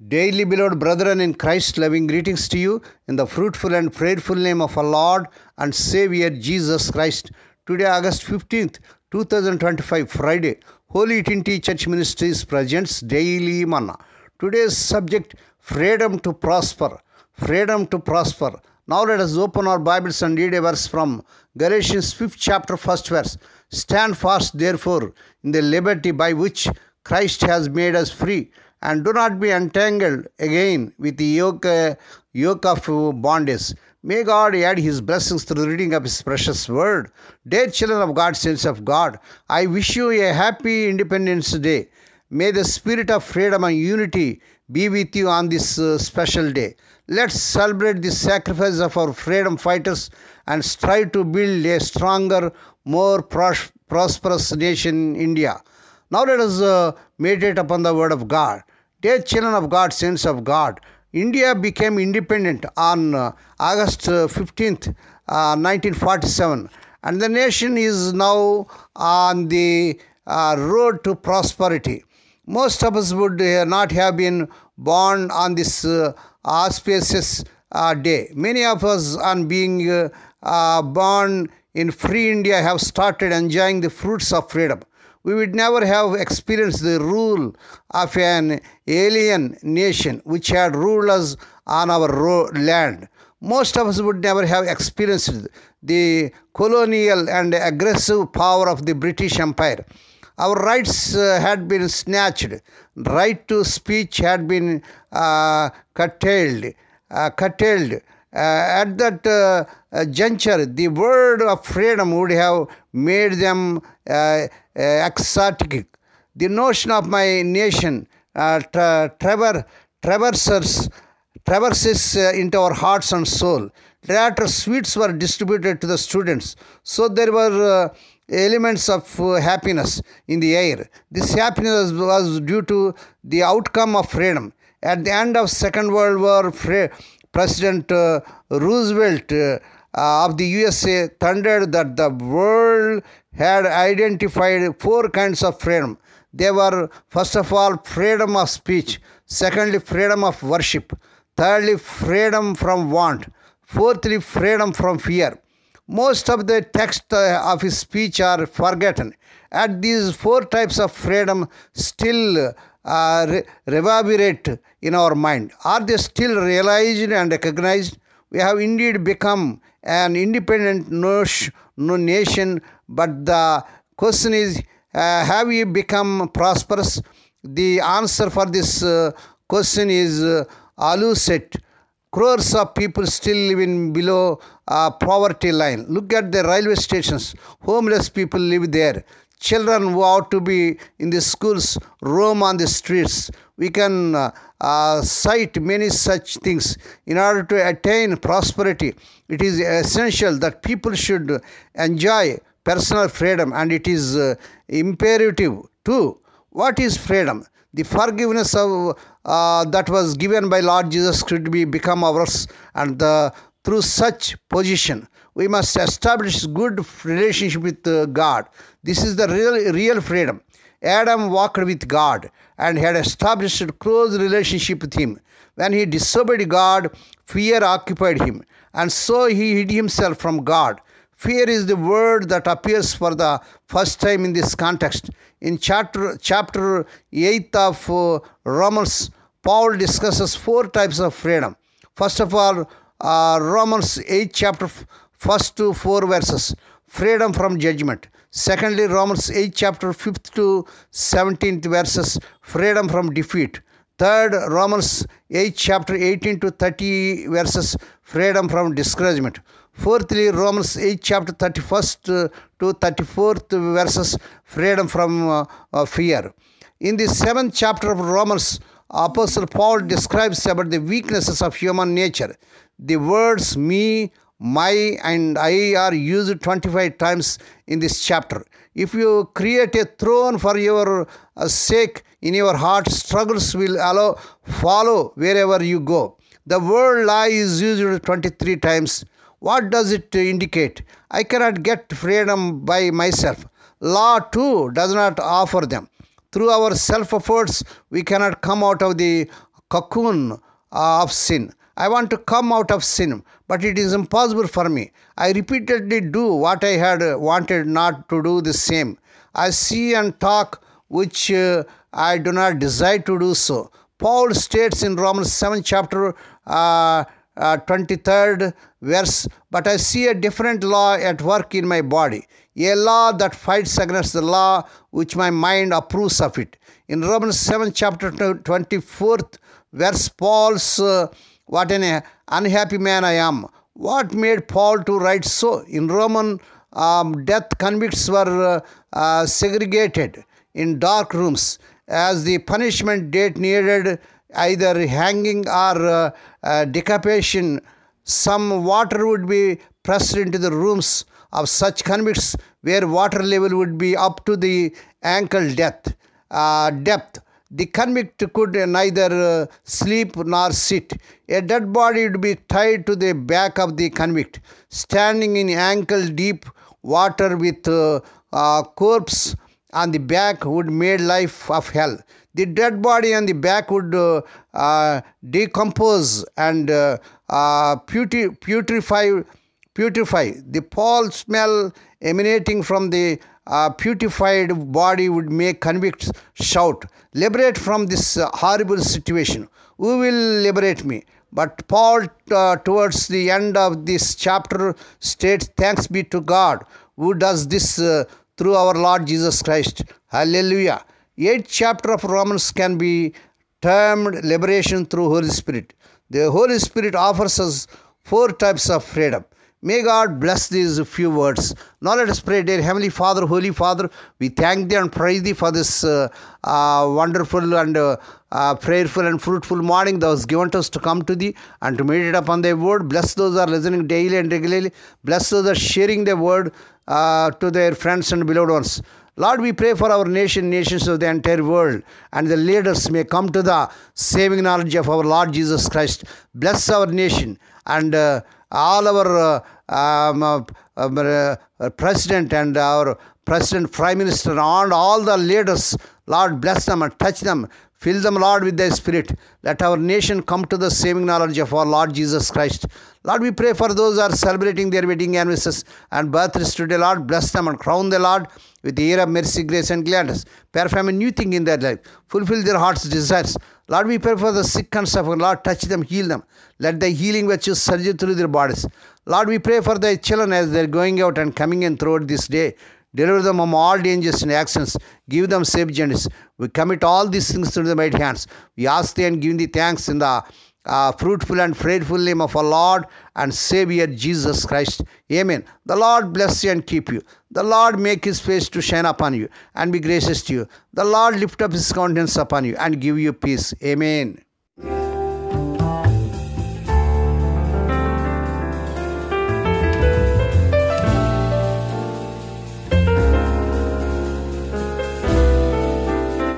Daily beloved brethren in Christ, loving greetings to you in the fruitful and prayerful name of our Lord and Savior Jesus Christ. Today, August 15th, 2025, Friday, Holy Trinity Church Ministries presents Daily Manna. Today's subject, freedom to prosper. Freedom to prosper. Now let us open our Bibles and read a verse from Galatians 5th chapter, 1st verse. Stand fast, therefore, in the liberty by which Christ has made us free, and do not be entangled again with the yoke of bondage. May God add His blessings through the reading of His precious word. Dear children of God, saints of God, I wish you a happy Independence Day. May the spirit of freedom and unity be with you on this special day. Let's celebrate the sacrifice of our freedom fighters and strive to build a stronger, more prosperous nation, India. Now let us meditate upon the word of God. Dear children of God, saints of God, India became independent on August 15th, 1947, and the nation is now on the road to prosperity. Most of us would not have been born on this auspicious day. Many of us, on being born in free India, have started enjoying the fruits of freedom. We would never have experienced the rule of an alien nation which had ruled us on our land. Most of us would never have experienced the colonial and aggressive power of the British Empire. Our rights had been snatched. Right to speech had been curtailed. At that juncture, the word of freedom would have made them ecstatic. The notion of my nation traverses into our hearts and soul. Later, sweets were distributed to the students, so there were elements of happiness in the air. This happiness was due to the outcome of freedom. At the end of Second World War, President Roosevelt of the USA thundered that the world had identified 4 kinds of freedom. They were, first of all, freedom of speech; secondly, freedom of worship; thirdly, freedom from want; fourthly, freedom from fear. Most of the text of his speech are forgotten. At these 4 types of freedom still reverberate in our mind. Are they still realized and recognized? We have indeed become an independent nation, but the question is, have we become prosperous? The answer for this question is elusive. Crores of people still living below poverty line. Look at the railway stations. Homeless people live there. Children who ought to be in the schools roam on the streets. We can cite many such things. In order to attain prosperity, it is essential that people should enjoy personal freedom, and it is imperative too. What is freedom? The forgiveness of that was given by Lord Jesus could become ours, and through such position, we must establish good relationship with God. This is the real freedom. Adam walked with God and had established a close relationship with Him. When he disobeyed God, fear occupied him, and so he hid himself from God. Fear is the word that appears for the first time in this context. In chapter 8 of Romans, Paul discusses 4 types of freedom. First of all, Romans 8 chapter 1st to 4 verses, freedom from judgment. Secondly, Romans 8 chapter 5th to 17th verses, freedom from defeat. Third, Romans 8 chapter 18 to 30 verses, freedom from discouragement. Fourthly, Romans 8 chapter 31st to 34th verses, freedom from fear. In the 7th chapter of Romans, Apostle Paul describes about the weaknesses of human nature. The words me, my, and I are used 25 times in this chapter. If you create a throne for your sake in your heart, struggles will follow wherever you go. The word lie is used 23 times. What does it indicate? I cannot get freedom by myself. Law too does not offer them. Through our self-efforts, we cannot come out of the cocoon of sin. I want to come out of sin, but it is impossible for me. I repeatedly do what I had wanted not to do the same. I see and talk which I do not desire to do so. Paul states in Romans 7 chapter 23rd verse, but I see a different law at work in my body, a law that fights against the law which my mind approves of it. In Romans 7 chapter 24th verse, Paul's what an unhappy man I am. What made Paul to write so? In Roman, death convicts were segregated in dark rooms as the punishment date needed either hanging or decapitation. Some water would be pressed into the rooms of such convicts where water level would be up to the ankle depth. The convict could neither sleep nor sit. A dead body would be tied to the back of the convict, standing in ankle-deep water with corpse on the back would make life of hell. The dead body on the back would decompose and putrefy. The foul smell emanating from the putrefied body would make convicts shout, "Liberate from this horrible situation. Who will liberate me?" But Paul, towards the end of this chapter, states, "Thanks be to God who does this through our Lord Jesus Christ." Hallelujah. 8th chapter of Romans can be termed liberation through Holy Spirit. The Holy Spirit offers us 4 types of freedom. May God bless these few words. Now let us pray. Dear Heavenly Father, Holy Father, we thank Thee and praise Thee for this wonderful and prayerful and fruitful morning Thou hast given to us to come to Thee and to meditate upon Thy word. Bless those who are listening daily and regularly. Bless those who are sharing Thy word to their friends and beloved ones. Lord, we pray for our nation, nations of the entire world, and the leaders may come to the saving knowledge of our Lord Jesus Christ. Bless our nation and all our president and our president, prime minister, and all the leaders. Lord, bless them and touch them. Fill them, Lord, with Thy Spirit. Let our nation come to the saving knowledge of our Lord Jesus Christ. Lord, we pray for those who are celebrating their wedding anniversaries and birthdays today. Lord, bless them and crown the Lord with the year of mercy, grace, and gladness. Perform a new thing in their life. Fulfill their heart's desires. Lord, we pray for the sick and suffering. Lord, touch them, heal them. Let Thy healing virtue surge through their bodies. Lord, we pray for Thy children as they are going out and coming in throughout this day. Deliver them from all dangers and accidents. Give them safe journeys. We commit all these things to the mighty hands. We ask Thee and give Thee thanks in the fruitful and faithful name of our Lord and Savior Jesus Christ. Amen. The Lord bless you and keep you. The Lord make His face to shine upon you and be gracious to you. The Lord lift up His countenance upon you and give you peace. Amen.